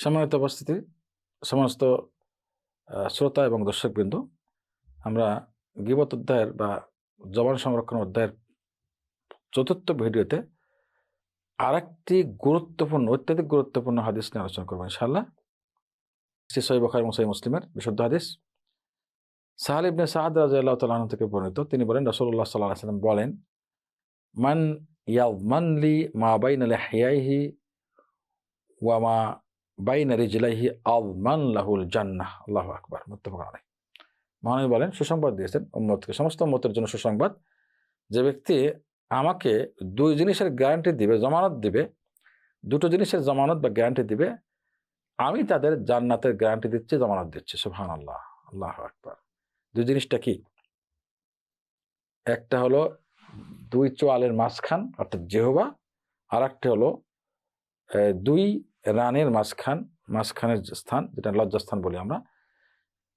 সম্মানিত উপস্থিতি, সমস্ত শ্রোতা এবং দর্শকবৃন্দ, আমরা গীবত অধ্যায়ের বা জবান সংরক্ষণ অধ্যায়ের চতুর্থ ভিডিওতে আরেকটি অত্যাধিক গুরুত্বপূর্ণ হাদিস নিয়ে আলোচনা করবো ইনশাআল্লাহ। সহিহ বুখারী এবং সহিহ মুসলিমের বিশুদ্ধ হাদিস। সাহাল ইবনে সাআদ রাদিয়াল্লাহু তাআলা আনহু থেকে বর্ণিত, তিনি বলেন, রাসূলুল্লাহ সাল্লাল্লাহু আলাইহি ওয়াসাল্লাম বলেন, মান ইয়াযমান লি মা বাইনা লিহইয়াইহি ওয়া মা বাইনা রিজলাইহি আযমান লাহুল জান্নাহ। আল্লাহু আকবার। মুত্তাফাকুন আলাইহ। মহানবী বলেন, সুসংবাদ দিয়েছেন উম্মতকে, সমস্ত উম্মতের জন্য সুসংবাদ, যে ব্যক্তি আমাকে দুই জিনিসের গ্যারান্টি দিবে, জমানত দিবে, দুটো জিনিসের জমানত বা গ্যারান্টি দিবে, আমি তাদের জান্নাতের গ্যারান্টি দিচ্ছি, জমানত দিচ্ছি। সুবহানাল্লাহ, আল্লাহু আকবার। দুই জিনিসটা কি? একটা হলো দুই চোয়ালের মাঝখান অর্থাৎ জিহ্বা, আর একটা হলো দুই রানের মাঝখানের স্থান, যেটা লজ্জাস্থান বলি আমরা।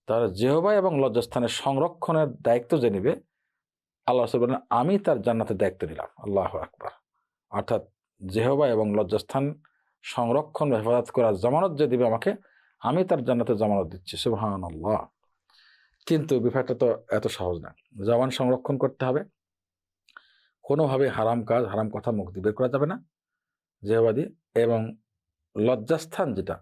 তার জিহ্বা এবং লজ্জাস্থানের সংরক্ষণের দায়িত্ব যে নিবে, আল্লাহ রাসূল বলেন, আমি তার জান্নাতের দায়িত্ব নিলাম। আল্লাহু আকবার। অর্থাৎ জিহ্বা এবং লজ্জাস্থান সংরক্ষণ হেফাজত করার জামানত যে দিবে আমাকে, আমি তার জান্নাতের জামানত দিচ্ছি। সুবহানাল্লাহ। কিন্তু ব্যাপারটা তো এত সহজ না। জবান সংরক্ষণ করতে হবে, কোনোভাবে হারাম কাজ, হারাম কথা মুখ দিয়ে বের করা যাবে না জিহ্বা দিয়ে। এবং লজ্জাস্থান, যেটা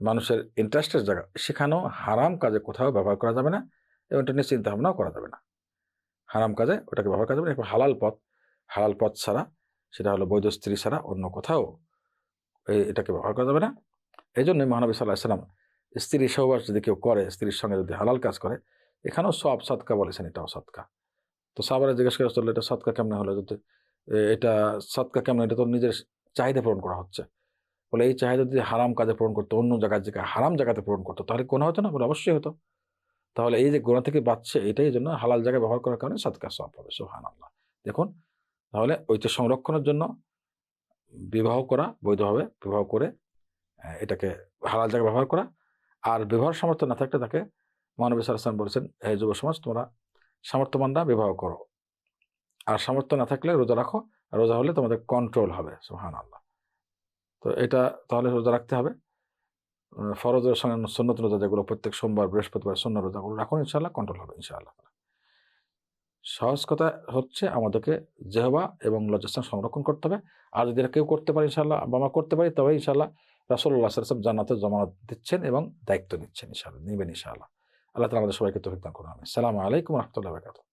মানুষের ইন্টারেস্টের জায়গা, সেখানেও হারাম কাজে কোথাও ব্যবহার করা যাবে না, এবং এটা নিয়ে চিন্তা ভাবনাও করা যাবে না। হারাম কাজে ওটাকে ব্যবহার করা যাবে না। হালাল পথ ছাড়া, সেটা হলো বৈধ স্ত্রী ছাড়া অন্য কোথাও এটাকে ব্যবহার করা যাবে না। এই জন্য মহানবী সাল্লাল্লাহু আলাইহি ওয়াসাল্লাম স্ত্রী সহবাস যদি কেউ করে, স্ত্রীর সঙ্গে যদি হালাল কাজ করে, এখানেও সওয়াব সদকা বলেছেন, এটাও সদকা। তো সাহাবারা জিজ্ঞেস করে, রাসূলুল্লাহ, এটা সদকা কেমনে হলো? যদি এটা সদকা কেমন? এটা তো নিজের চাহিদা পূরণ করা হচ্ছে। বলে, এই চাহিদা যদি হারাম কাজে পূরণ করতো, অন্য জায়গায় হারাম জায়গাতে পূরণ করতো, তাহলে গুনাহ হতো না? বলে, অবশ্যই হতো। তাহলে এই যে গুনাহ থেকে বাঁচছে, এটাই জন্য হালাল জায়গায় ব্যবহার করার কারণে সদকা সওয়াব হবে। সুবহানাল্লাহ। দেখুন, তাহলে ঐতিহ্য সংরক্ষণের জন্য বিবাহ করা, বৈধভাবে বিবাহ করে এটাকে হালাল জায়গায় ব্যবহার করা। আর ব্যবহার সামর্থ্য না থাকলে তাকে মহানবী সাল্লাল্লাহু আলাইহি ওয়াসাল্লাম বলেছেন, হে যুব সমাজ, তোমরা সামর্থ্যবানরা বিবাহ করো, আর সামর্থ্য না থাকলে রোজা রাখো, আর রোজা হলে তোমাদের কন্ট্রোল হবে। সুবহানাল্লাহ। তো এটা তাহলে রোজা রাখতে হবে। ফরজের সঙ্গে সুন্নত রোজা, যেগুলো প্রত্যেক সোমবার, বৃহস্পতিবার সুন্নত রোজাগুলো রাখুন, ইনশাআল্লাহ কন্ট্রোল হবে ইনশাআল্লাহ। সহজ কথা হচ্ছে, আমাদেরকে জিহ্বা এবং লজ্জাস্থান সংরক্ষণ করতে হবে। আর যদি কেউ করতে পারে ইনশাআল্লাহ, বা আমরা করতে পারি, তবে ইনশাআল্লাহ রাসূলুল্লাহ সাল্লাল্লাহু আলাইহি ওয়াসাল্লাম জান্নাতের জামানত দিচ্ছেন এবং দায়িত্ব নিচ্ছেন ইনশাআল্লাহ, নিবেন ইনশাআল্লাহ। আল্লাহ তাআলা আমাদের সবাইকে তৌফিক দান করুন। আমিন। আসসালামু আলাইকুম ওয়া রাহমাতুল্লাহি ওয়া বারাকাতুহু।